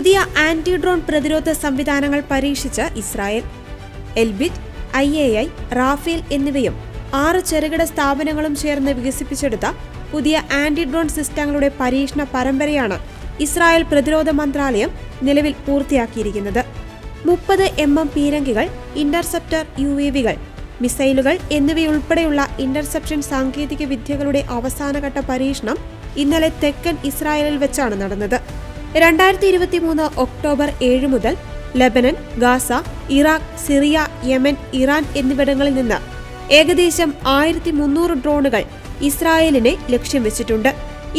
പുതിയ anti drone പ്രതിരോധ സംവിധാനങ്ങൾ പരീക്ഷിച്ച് ഇസ്രായേൽ. എൽബിറ്റ്, IAI, റാഫേൽ എന്നിവയും 6 ചെറുകിട സ്ഥാപനങ്ങളും ചേർന്ന് വികസിപ്പിച്ചെടുത്ത പുതിയ ആന്റി ഡ്രോൺ സിസ്റ്റങ്ങളുടെ പരീക്ഷണ പരമ്പരയാണ് ഇസ്രായേൽ പ്രതിരോധ മന്ത്രാലയം നിലവിൽ പൂർത്തിയാക്കിയിരിക്കുന്നത്. 30 mm പീരങ്കികൾ, ഇന്റർസെപ്റ്റർ UAVകൾ, മിസൈലുകൾ എന്നിവയുൾപ്പെടെയുള്ള ഇന്റർസെപ്ഷൻ സാങ്കേതിക വിദ്യകളുടെ അവസാനഘട്ട പരീക്ഷണം ഇന്നലെ തെക്കൻ ഇസ്രായേലിൽ വെച്ചാണ് നടന്നത്. 2023 ഒക്ടോബർ 7 മുതൽ Lebanon, Gaza, Iraq, Syria, Yemen, Iran എന്നിവിടങ്ങളിൽ നിന്ന് ഏകദേശം 1300 ഡ്രോണുകൾ ഇസ്രായേലിനെ ലക്ഷ്യം വെച്ചിട്ടുണ്ട്.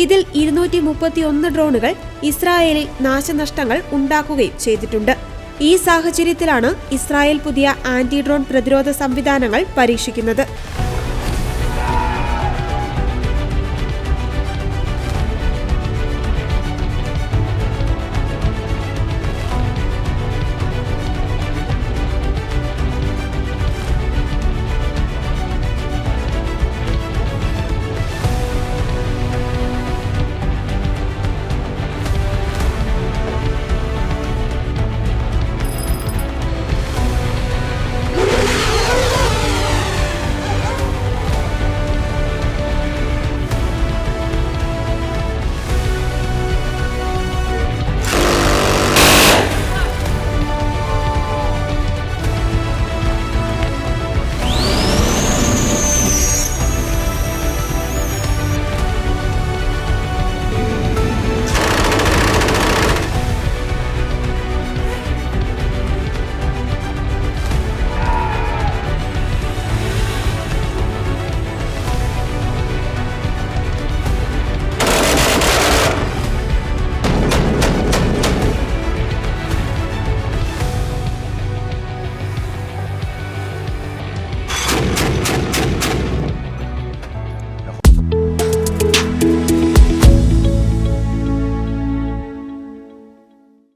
ഇതിൽ 231 ഡ്രോണുകൾ ഇസ്രായേലിൽ നാശനഷ്ടങ്ങൾ ഉണ്ടാക്കുകയും ചെയ്തിട്ടുണ്ട്. ഈ സാഹചര്യത്തിലാണ് ഇസ്രായേൽ പുതിയ ആന്റി ഡ്രോൺ പ്രതിരോധ സംവിധാനങ്ങൾ പരീക്ഷിക്കുന്നത്.